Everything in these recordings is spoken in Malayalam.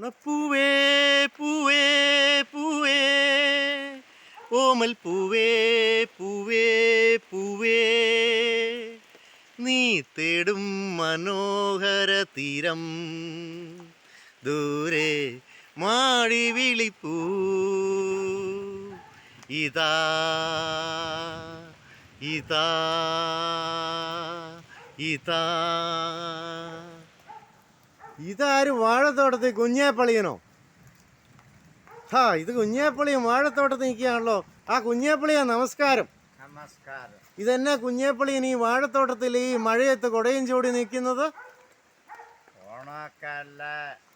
ഉണപ്പൂവേ പൂവേ പൂവേ ഓമൽ പൂവേ പൂവേ പൂവേ നീ തേടും മനോഹര തീരം ദൂരെ മാടി വിളിപ്പൂ ഇതാ ഇതാ ഇതാ. ഇതാരും വാഴത്തോട്ടത്തിൽ കുഞ്ഞേപ്പളിയനോ? ഇത് കുഞ്ഞേപ്പളിയും വാഴത്തോട്ടത്തിൽ നിൽക്കുകയാണല്ലോ. ആ കുഞ്ഞേപ്പളിയാ, നമസ്കാരം. നമസ്കാരം. ഇതെന്നാ കുഞ്ഞേപ്പളിയൻ ഈ വാഴത്തോട്ടത്തിൽ ഈ മഴയത്ത് കൊടയും ചൂടി നിൽക്കുന്നത്? ഓണക്കാല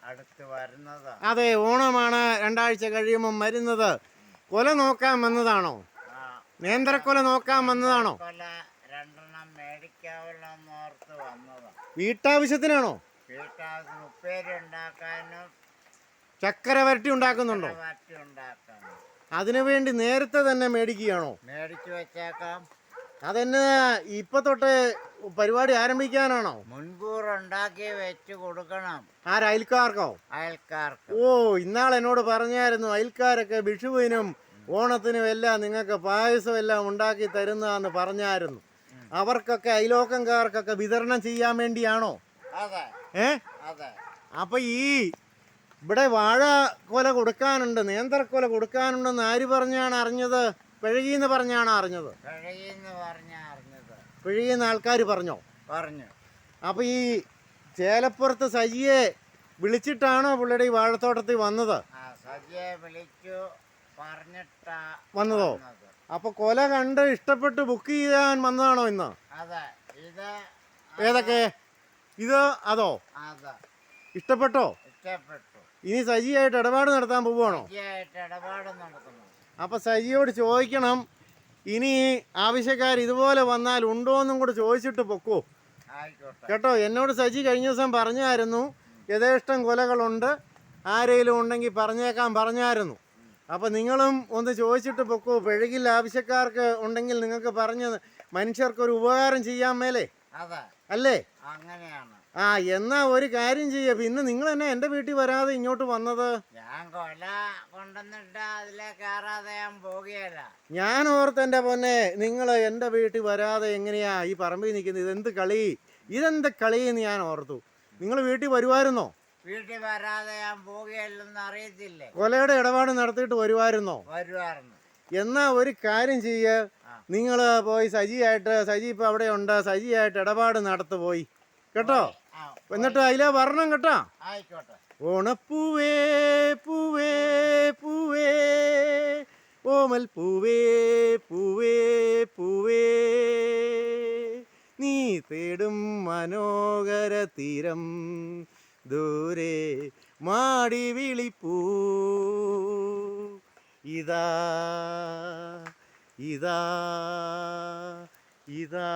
അടുത്ത് വരുന്നത്. അതെ, ഓണമാണ് 2 ആഴ്ച കഴിയുമ്പം വരുന്നത്. കൊല നോക്കാൻ വന്നതാണോ? നേന്ത്രക്കൊല നോക്കാൻ വന്നതാണോ? രണ്ടെണ്ണം മേടിക്കാവുന്നോർത്ത് വന്നതാ. വീട്ടാവശ്യത്തിനാണോ? വീട്ടാവശ്യം ഉപ്പേരി ഉണ്ടാക്കാനും ചക്കര വരട്ടി ഉണ്ടാക്കുന്നുണ്ടോ? അതിനു വേണ്ടി നേരത്തെ തന്നെ മേടിക്കുകയാണോ? മേടിച്ചു വെച്ചേക്കാം. അതെന്നെ ഇപ്പൊ തൊട്ട് പരിപാടി ആരംഭിക്കാനാണോ? മുൻകൂർ ഉണ്ടാക്കി വെച്ച് കൊടുക്കണം. അയൽക്കാർക്കോ? അയൽക്കാർക്ക്. ഓ, ഇന്നാൾ എന്നോട് പറഞ്ഞായിരുന്നു, അയൽക്കാരൊക്കെ വിഷുവിനും ഓണത്തിനും എല്ലാം നിങ്ങൾക്ക് പായസം എല്ലാം ഉണ്ടാക്കി തരുന്നതാന്ന് പറഞ്ഞായിരുന്നു. അവർക്കൊക്കെ അയലോക്കംകാർക്കൊക്കെ വിതരണം ചെയ്യാൻ വേണ്ടിയാണോ? അതെ. അപ്പൊ ഈ ഇവിടെ വാഴ കൊല കൊടുക്കാനുണ്ട്, നേന്ത്രക്കൊല കൊടുക്കാനുണ്ടെന്ന് ആര് പറഞ്ഞാണ് അറിഞ്ഞത്? പിഴകിന്ന് പറഞ്ഞാണ് അറിഞ്ഞത്. പിഴകിന്ന് ആൾക്കാർ പറഞ്ഞു. അപ്പൊ ഈ ചേലപ്പുറത്ത് സജിയെ വിളിച്ചിട്ടാണോ പുള്ളിയുടെ ഈ വാഴത്തോട്ടത്തിൽ വന്നത്? സജിയെ വിളിച്ചു പറഞ്ഞിട്ടാ വന്നതോ? അപ്പൊ കൊല കണ്ട് ഇഷ്ടപ്പെട്ട് ബുക്ക് ചെയ്യാൻ വന്നതാണോ ഇന്ന്? ഏതൊക്കെ? ഇത് അതോ? ഇഷ്ടപ്പെട്ടോ? ഇനി സജിയായിട്ട് ഇടപാട് നടത്താൻ പോവുകയാണോ? അപ്പൊ സജിയോട് ചോദിക്കണം, ഇനി ആവശ്യക്കാർ ഇതുപോലെ വന്നാൽ ഉണ്ടോന്നും കൂടെ ചോദിച്ചിട്ട് പൊക്കോ കേട്ടോ. എന്നോട് സജി കഴിഞ്ഞ ദിവസം പറഞ്ഞായിരുന്നു, യഥേഷ്ടം കൊലകളുണ്ട്, ആരെങ്കിലും ഉണ്ടെങ്കിൽ പറഞ്ഞേക്കാൻ പറഞ്ഞായിരുന്നു. അപ്പം നിങ്ങളും ഒന്ന് ചോദിച്ചിട്ട് പൊക്കോ. പിഴകിൽ ആവശ്യക്കാർക്ക് ഉണ്ടെങ്കിൽ നിങ്ങൾക്ക് പറഞ്ഞ് മനുഷ്യർക്കൊരു ഉപകാരം ചെയ്യാൻ മേലേ അല്ലേ? അങ്ങനെയാണ്. എന്നാ ഒരു കാര്യം ചെയ്യ, പിന്നെ നിങ്ങൾ തന്നെ എൻ്റെ വീട്ടിൽ വരാതെ ഇങ്ങോട്ട് വന്നത്? ഞാൻ കൊല കൊണ്ടുവന്നിട്ട് അതിലെ കയറാതെ ഞാൻ പോകുകയല്ല. ഞാൻ ഓർത്ത് എൻ്റെ പൊന്നെ, നിങ്ങൾ എൻ്റെ വീട്ടിൽ വരാതെ എങ്ങനെയാ ഈ പറമ്പിൽ നിൽക്കുന്നത്? ഇതെന്ത് കളിയെന്ന് ഞാൻ ഓർത്തു. നിങ്ങൾ വീട്ടിൽ വരുമായിരുന്നോ? വീട്ടിൽ വരാതെ ഞാൻ പോകുകയല്ലെന്ന് അറിയത്തില്ലേ? കൊലയുടെ ഇടപാട് നടത്തിയിട്ട് വരുമായിരുന്നോ? എന്നാ ഒരു കാര്യം ചെയ്യ, നിങ്ങൾ പോയി സജി ഇപ്പം അവിടെ ഉണ്ട്, സജിയായിട്ട് ഇടപാട് നടത്തു പോയി കേട്ടോ. എന്നിട്ട് അതിലെ വരണം കേട്ടോ. ഓണപ്പൂവേ പൂവേ പൂവേ ഓമൽ പൂവേ പൂവേ പൂവേ നീ തേടും മനോഹര തീരം ദൂരെ മാടി വിളിപ്പൂ ഇതാ ഇതാ ഇതാ.